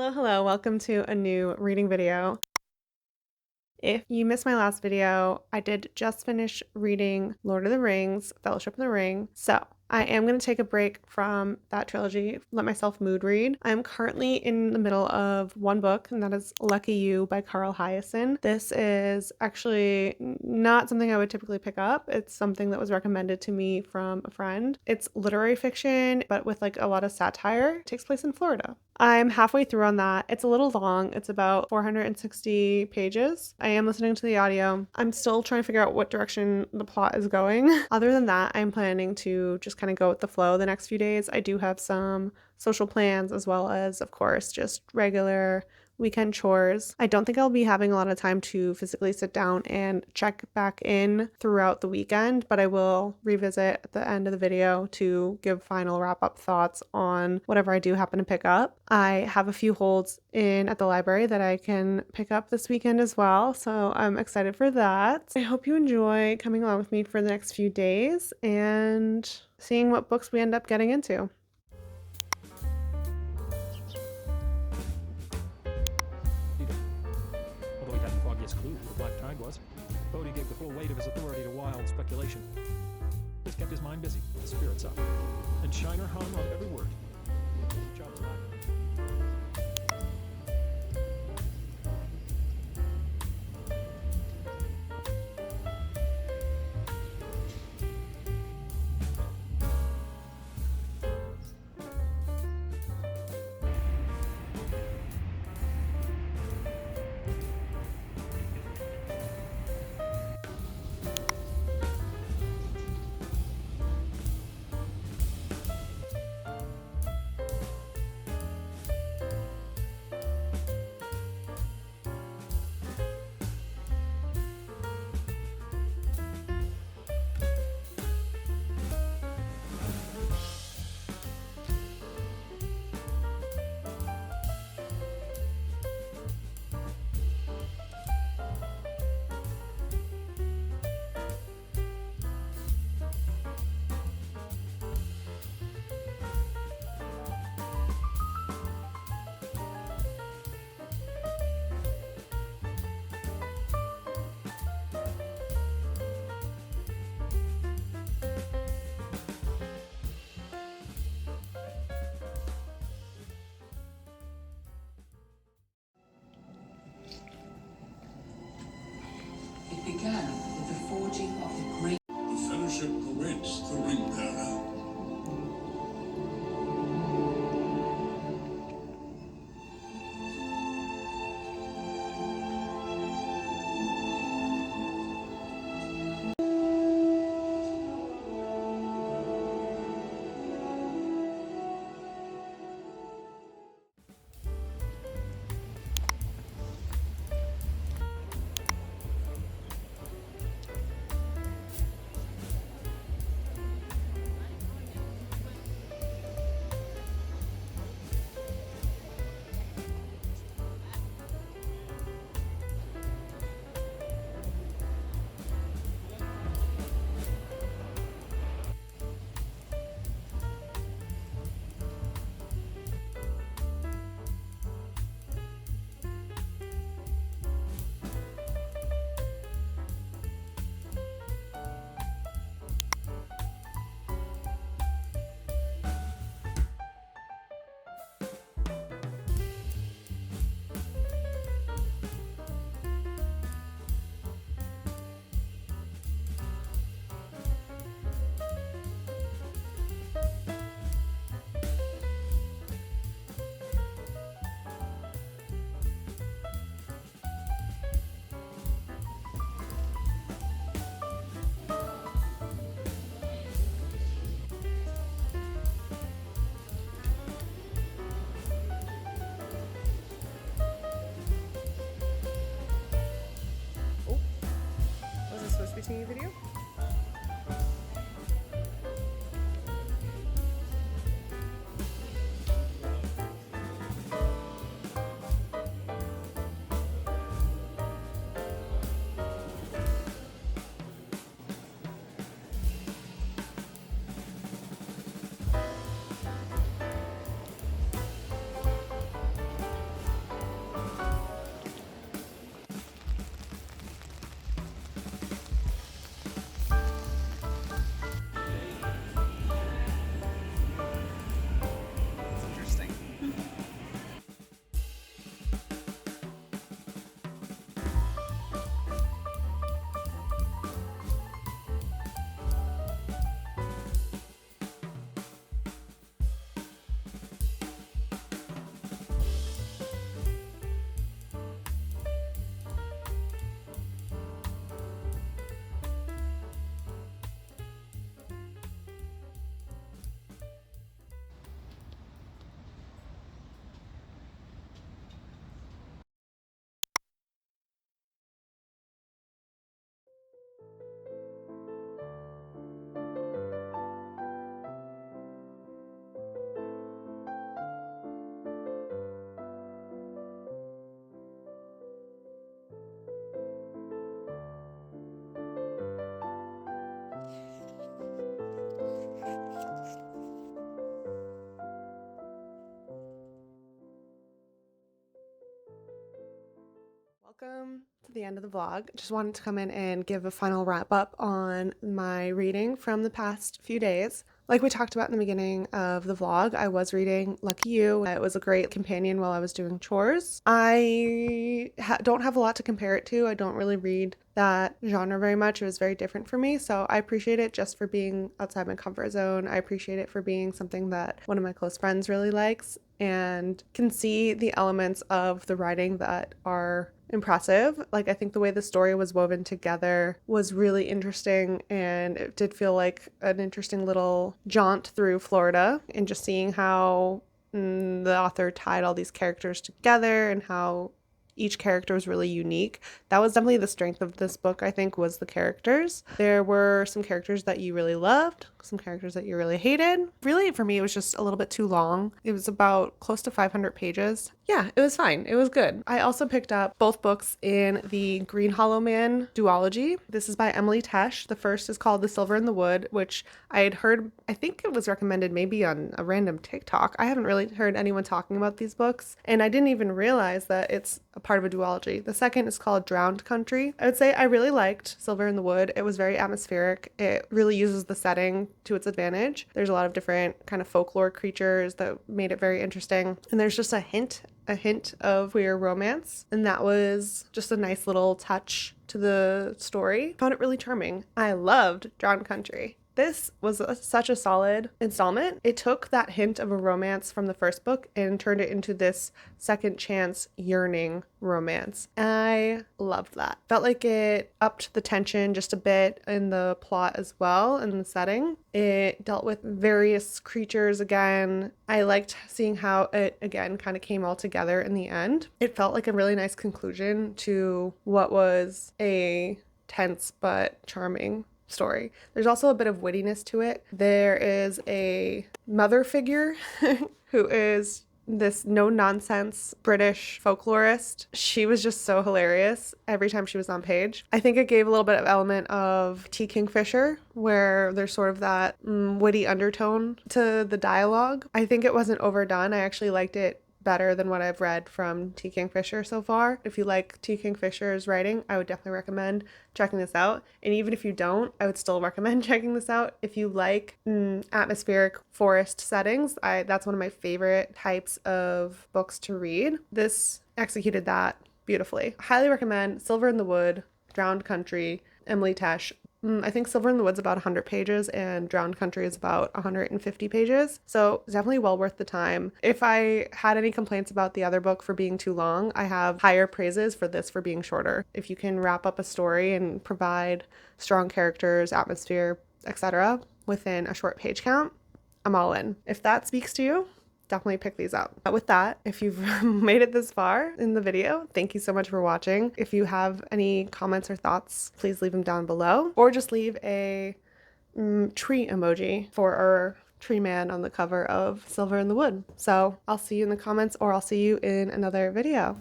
Hello, hello. Welcome to a new reading video. If you missed my last video, I did just finish reading Lord of the Rings, Fellowship of the Ring. So I am going to take a break from that trilogy, let myself mood read. I'm currently in the middle of one book, and that is Lucky You by Hiaasen. This is actually not something I would typically pick up. It's something that was recommended to me from a friend. It's literary fiction, but with like a lot of satire. It takes place in Florida. I'm halfway through on that. It's a little long. It's about 460 pages. I am listening to the audio. I'm still trying to figure out what direction the plot is going. Other than that, I'm planning to just kind of go with the flow the next few days. I do have some social plans as well as, of course, just regular weekend chores. I don't think I'll be having a lot of time to physically sit down and check back in throughout the weekend, but I will revisit at the end of the video to give final wrap-up thoughts on whatever I do happen to pick up. I have a few holds in at the library that I can pick up this weekend as well, so I'm excited for that. I hope you enjoy coming along with me for the next few days and seeing what books we end up getting into. Although he hadn't the foggiest clue who the Black Tide was, Bodhi gave the full weight of his authority to wild speculation. This kept his mind busy, his spirits up, and Shiner hung on every word. Job was not. It began with the forging of the great. The Fellowship awaits the ring bearer. Was this supposed to be seeing a video? Welcome to the end of the vlog. Just wanted to come in and give a final wrap up on my reading from the past few days. Like we talked about in the beginning of the vlog, I was reading Lucky You. It was a great companion while I was doing chores. I don't have a lot to compare it to. I don't really read that genre very much. It was very different for me, so I appreciate it just for being outside my comfort zone. I appreciate it for being something that one of my close friends really likes and can see the elements of the writing that are impressive. Like, I think the way the story was woven together was really interesting, and it did feel like an interesting little jaunt through Florida, and just seeing how the author tied all these characters together and how each character was really unique. That was definitely the strength of this book, I think, was the characters. There were some characters that you really loved, some characters that you really hated. Really, for me, it was just a little bit too long. It was about close to 500 pages. Yeah, it was fine. It was good. I also picked up both books in the Greenhollow Duology. This is by Emily Tesh. The first is called The Silver in the Wood, which I had heard, I think it was recommended maybe on a random TikTok. I haven't really heard anyone talking about these books, and I didn't even realize that it's a part of a duology. The second is called Drowned Country. I would say I really liked Silver in the Wood. It was very atmospheric. It really uses the setting to its advantage. There's a lot of different kind of folklore creatures that made it very interesting. And there's just a hint of queer romance. And that was just a nice little touch to the story. I found it really charming. I loved Drowned Country. This was such a solid installment. It took that hint of a romance from the first book and turned it into this second chance yearning romance. I loved that. Felt like it upped the tension just a bit in the plot as well, and the setting. It dealt with various creatures again. I liked seeing how it again kind of came all together in the end. It felt like a really nice conclusion to what was a tense but charming story. There's also a bit of wittiness to it. There is a mother figure who is this no-nonsense British folklorist. She was just so hilarious every time she was on page. I think it gave a little bit of element of T. Kingfisher, where there's sort of that witty undertone to the dialogue. I think it wasn't overdone. I actually liked it better than what I've read from T. Kingfisher so far. If you like T. Kingfisher's writing, I would definitely recommend checking this out. And even if you don't, I would still recommend checking this out. If you like atmospheric forest settings, that's one of my favorite types of books to read. This executed that beautifully. Highly recommend Silver in the Wood, Drowned Country, Emily Tesh. I think Silver in the Wood's about 100 pages and Drowned Country is about 150 pages. So it's definitely well worth the time. If I had any complaints about the other book for being too long, I have higher praises for this for being shorter. If you can wrap up a story and provide strong characters, atmosphere, etc. within a short page count, I'm all in. If that speaks to you, definitely pick these up. With that, if you've made it this far in the video, thank you so much for watching. If you have any comments or thoughts, please leave them down below, or just leave a tree emoji for our tree man on the cover of Silver in the Wood. So I'll see you in the comments, or I'll see you in another video.